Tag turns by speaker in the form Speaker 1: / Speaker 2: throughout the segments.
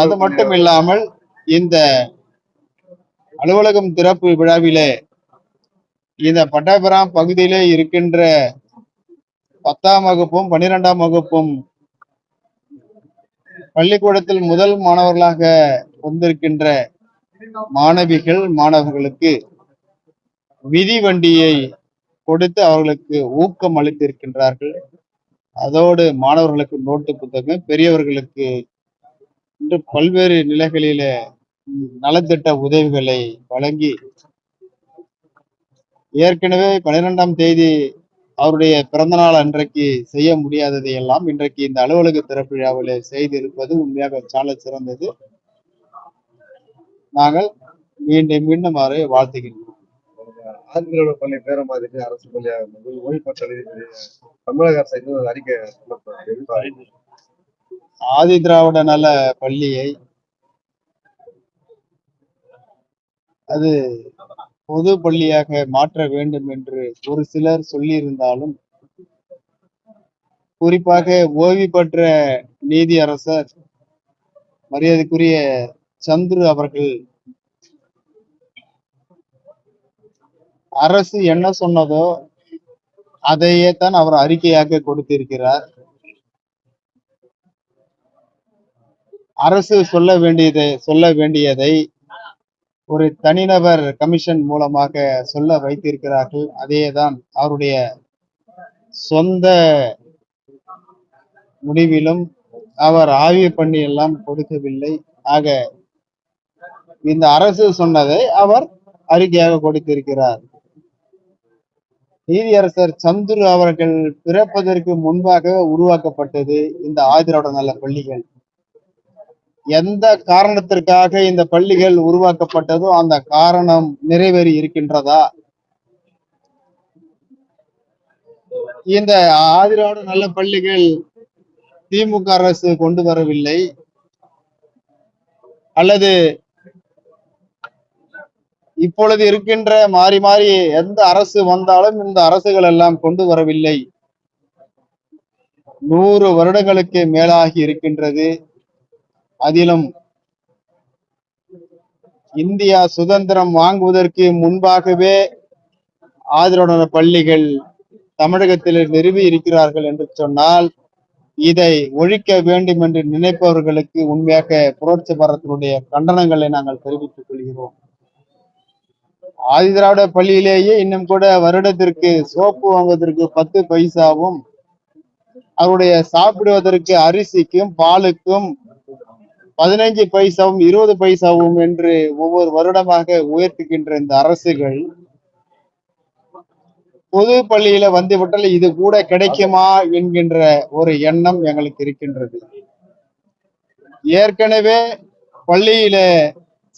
Speaker 1: அது மட்டும் இல்லாமல் இந்த அலுவலகம் திறப்பு விழாவிலே இந்த பட்டாபிராம் பகுதியிலே இருக்கின்ற 10ஆம் வகுப்பும் 12ஆம் வகுப்பும் பள்ளிக்கூடத்தில் முதல் மாணவர்களாக வந்திருக்கின்ற மாணவிகள் மாணவர்களுக்கு மிதிவண்டியை கொடுத்து அவர்களுக்கு ஊக்கம் அளித்திருக்கின்றார்கள். அதோடு மாணவர்களுக்கு நோட்டு புத்தகம், பெரியவர்களுக்கு இன்று பல்வேறு நிலைகளில நலத்திட்ட உதவிகளை வழங்கி ஏற்கனவே 12ஆம் தேதி அவருடைய பிறந்த நாள் அன்றைக்கு செய்ய முடியாததை எல்லாம் இன்றைக்கு இந்த அலுவலக திறப்பு விழாவில் செய்திருப்பது உண்மையாக சால சிறந்தது. நாங்கள் மீண்டும் மீண்டும் அவரை வாழ்த்துகின்றோம்.
Speaker 2: ஆதிதிராவிட பள்ளி பேரமாதிரி அரசு பள்ளியாக ஓய்வு பெற்ற தமிழக அரசு அறிக்கை
Speaker 1: ஆதி திராவிட நல பள்ளியை அது பொது பள்ளியாக மாற்ற வேண்டும் என்று ஒரு சிலர் சொல்லியிருந்தாலும், குறிப்பாக ஓய்வு பெற்ற நீதியரசர் மரியாதைக்குரிய சந்துரு அவர்கள் அரசு என்ன சொன்னதோ அதையே தான் அவர் அறிக்கையாக கொடுத்திருக்கிறார். அரசு சொல்ல வேண்டியதை ஒரு தனிநபர் கமிஷன் மூலமாக சொல்ல வைத்திருக்கிறார்கள். அதேதான் அவருடைய சொந்த முடிவிலும் அவர் ஆய்வு பண்ணி எல்லாம் கொடுக்கவில்லை. ஆக இந்த அரசு சொன்னதை அவர் அறிக்கையாக கொடுத்திருக்கிறார். நீதியரசர் சந்துரு அவர்கள் பிறப்பதற்கு முன்பாக உருவாக்கப்பட்டது இந்த ஆதிராவிட நல பள்ளிகள். எந்த காரணத்திற்காக இந்த பள்ளிகள் உருவாக்கப்பட்டதோ அந்த காரணம் நிறைவேறி இருக்கின்றதா? இந்த ஆதிராவிட நல்ல பள்ளிகள் திமுக அரசு கொண்டு வரவில்லை, அல்லது இப்பொழுது இருக்கின்ற மாறி மாறி எந்த அரசு வந்தாலும் இந்த அரசுகள் எல்லாம் கொண்டு வரவில்லை. 100 வருடங்களுக்கு மேலாகி இருக்கின்றது. அதிலும் இந்தியா சுதந்திரம் வாங்குவதற்கு முன்பாகவே ஆதிராவிட பள்ளிகள் தமிழகத்தில் நிறுவி இருக்கிறார்கள் என்று சொன்னால், இதை ஒழிக்க வேண்டும் என்று நினைப்பவர்களுக்கு உண்மையாக புரட்சி பாரதத்தினுடைய கண்டனங்களை நாங்கள் தெரிவித்துக் கொள்கிறோம். ஆதிதிராவிட பள்ளியிலேயே இன்னும் கூட வருடத்திற்கு சோப்பு வாங்குவதற்கு 10 பைசாவும், அவருடைய சாப்பிடுவதற்கு அரிசிக்கும் பாலுக்கும் 15 பைசாவும் 20 பைசாவும் என்று ஒவ்வொரு வருடமாக உயர்த்துகின்ற இந்த அரசுகள் பொது பள்ளியில வந்துவிட்டால் இது கூட கிடைக்குமா என்கின்ற ஒரு எண்ணம் எங்களுக்கு இருக்கின்றது. ஏற்கனவே பள்ளியில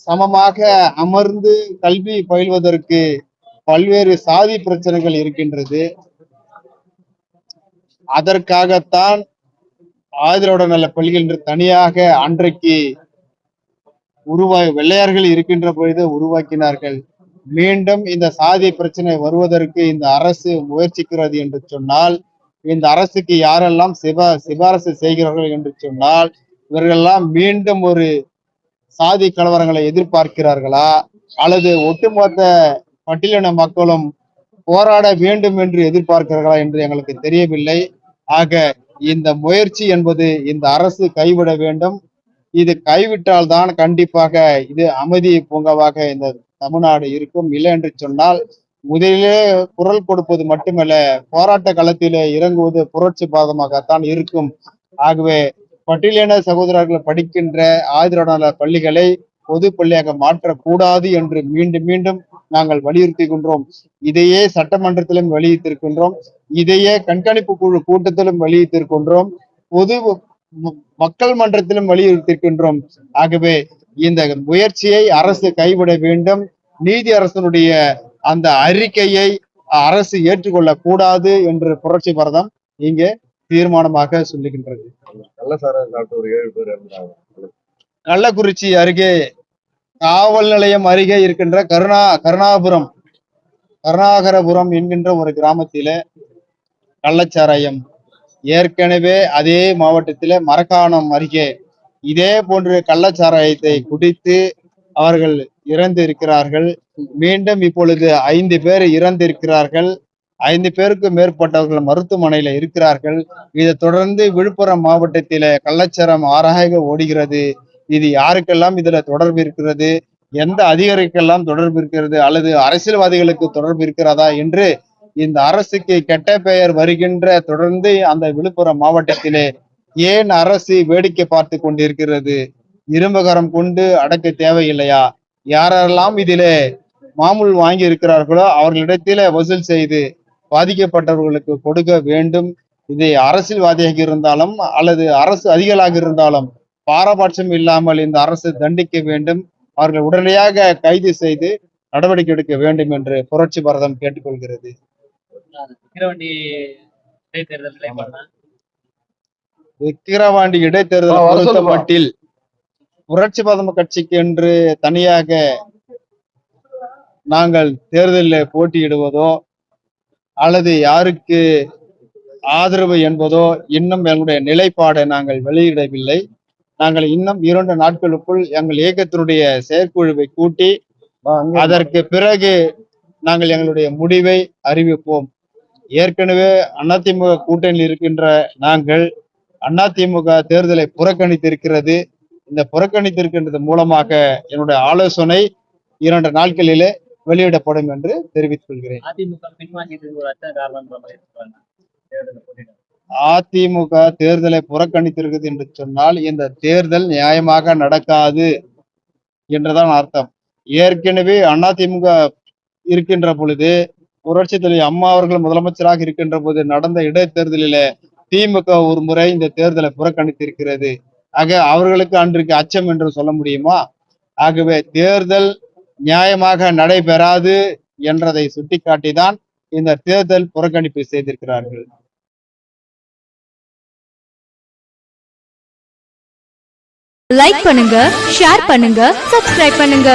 Speaker 1: சமமாக அமர்ந்து கல்வி பயில்வதற்கு பல்வேறு சாதி பிரச்சனைகள் இருக்கின்றது. அதற்காகத்தான் ஆதிராவிட நல பள்ளிகள் என்று தனியாக அன்றைக்கு வெள்ளையர்கள் இருக்கின்ற பொழுது உருவாக்கினார்கள். மீண்டும் இந்த சாதி பிரச்சனை வருவதற்கு இந்த அரசு முயற்சிக்கிறது என்று சொன்னால், இந்த அரசுக்கு யாரெல்லாம் சிபாரசு செய்கிறார்கள் என்று சொன்னால், இவர்களெல்லாம் மீண்டும் ஒரு சாதி கலவரங்களை எதிர்பார்க்கிறார்களா, அல்லது ஒட்டுமொத்த பட்டியலின மக்களும் போராட வேண்டும் என்று எதிர்பார்க்கிறார்களா என்று எங்களுக்கு தெரியவில்லை. ஆக இந்த முயற்சி என்பது இந்த அரசு கைவிட வேண்டும். இது கைவிட்டால் தான் கண்டிப்பாக இது அமைதி பூங்காவாக இந்த தமிழ்நாடு இருக்கும். இல்லை என்று சொன்னால் முதலிலே குரல் கொடுப்பது மட்டுமல்ல, போராட்ட களத்திலே இறங்குவது புரட்சி பாதமாகத்தான் இருக்கும். ஆகவே பட்டியலின சகோதரர்கள் படிக்கின்ற ஆதிராவிட நல பள்ளிகளை பொது பள்ளியாக மாற்றக்கூடாது என்று மீண்டும் மீண்டும் நாங்கள் வலியுறுத்துகின்றோம். இதையே சட்டமன்றத்திலும் வலியுறுத்திருக்கின்றோம், இதையே கண்காணிப்பு குழு கூட்டத்திலும் வலியுறுத்திருக்கின்றோம், பொது மக்கள் மன்றத்திலும் வலியுறுத்திருக்கின்றோம். ஆகவே இந்த முயற்சியை அரசு கைவிட வேண்டும். நீதி அரசனுடைய அந்த அறிக்கையை அரசு ஏற்றுக்கொள்ள கூடாது என்று புரட்சி பாரதம் இங்கே தீர்மானமாக சொல்லுகின்றது. கள்ளக்குறிச்சி அருகே காவல் நிலையம் அருகே இருக்கின்ற கருணாகரபுரம் என்கின்ற ஒரு கிராமத்தில கள்ளச்சாராயம் ஏற்கனவே அதே மாவட்டத்தில மரக்காணம் அருகே இதே போன்று கள்ளச்சாராயத்தை குடித்து அவர்கள் இறந்து இருக்கிறார்கள். மீண்டும் இப்பொழுது 5 பேர் இறந்திருக்கிறார்கள். 5 பேருக்கு மேற்பட்டவர்கள் மருத்துவமனையில இருக்கிறார்கள். இதை தொடர்ந்து விழுப்புரம் மாவட்டத்தில கள்ளச்சாரம் ஆறாக ஓடுகிறது. இது யாருக்கெல்லாம் இதுல தொடர்பு இருக்கிறது, எந்த அதிகாரிக்கெல்லாம் தொடர்பு இருக்கிறது, அல்லது அரசியல்வாதிகளுக்கு தொடர்பு இருக்கிறதா என்று இந்த அரசுக்கு கெட்ட பெயர் வருகின்ற தொடர்ந்து அந்த விழுப்புரம் மாவட்டத்திலே ஏன் அரசு வேடிக்கை பார்த்து கொண்டிருக்கிறது? இரும்புகரம் கொண்டு அடக்க தேவையில்லையா? யாரெல்லாம் இதிலே மாமூல் வாங்கி இருக்கிறார்களோ அவர்களிடத்திலே வசூல் செய்து பாதிக்கப்பட்டவர்களுக்கு கொடுக்க வேண்டும். இது அரசியல்வாதியாக இருந்தாலும் அல்லது அரசு அதிகாரிகளாக இருந்தாலும் பாரபட்சம் இல்லாமல் இந்த அரசு தண்டிக்க வேண்டும். அவர்கள் உடனடியாக கைது செய்து நடவடிக்கை எடுக்க வேண்டும் என்று புரட்சி பாரதம் கேட்டுக்கொள்கிறது. விக்கிரவாண்டி இடைத்தேர்தல் பொறுத்த மட்டில் புரட்சி பாரதம் கட்சிக்கு என்று தனியாக நாங்கள் தேர்தலில் போட்டியிடுவதோ அல்லது யாருக்கு ஆதரவு என்பதோ இன்னும் எங்களுடைய நிலைப்பாடை நாங்கள் வெளியிடவில்லை. நாங்கள் இன்னும் 2 நாட்களுக்குள் எங்கள் இயக்கத்தினுடைய செயற்குழுவை கூட்டி அதற்கு பிறகு நாங்கள் எங்களுடைய முடிவை அறிவிப்போம். ஏற்கனவே அதிமுக கூட்டணியில் இருக்கின்ற நாங்கள் அதிமுக தேர்தலை புறக்கணித்திருக்கிறது. இந்த புறக்கணித்திருக்கின்றது மூலமாக என்னுடைய ஆலோசனை 2 நாட்களிலே வெளியிடப்படும் என்று தெரிவித்துக் கொள்கிறேன்.
Speaker 2: தேர்தலில் போட்டியிட?
Speaker 1: அதிமுக தேர்தலை புறக்கணித்திருக்குது என்று சொன்னால் இந்த தேர்தல் நியாயமாக நடக்காது என்றுதான் அர்த்தம். ஏற்கனவே அதிமுக இருக்கின்ற பொழுது, புரட்சி தலைவி அம்மா அவர்கள் முதலமைச்சராக இருக்கின்ற போது நடந்த இடைத்தேர்தலிலே திமுக ஒரு முறை இந்த தேர்தலை புறக்கணித்திருக்கிறது. ஆக அவர்களுக்கு அன்றைக்கு அச்சம் என்று சொல்ல முடியுமா? ஆகவே தேர்தல் நியாயமாக நடைபெறாது என்றதை சுட்டிக்காட்டிதான் இந்த தேர்தல் புறக்கணிப்பு செய்திருக்கிறார்கள்.
Speaker 3: லைக் பண்ணுங்க, ஷேர் பண்ணுங்க, சப்ஸ்கிரைப் பண்ணுங்க.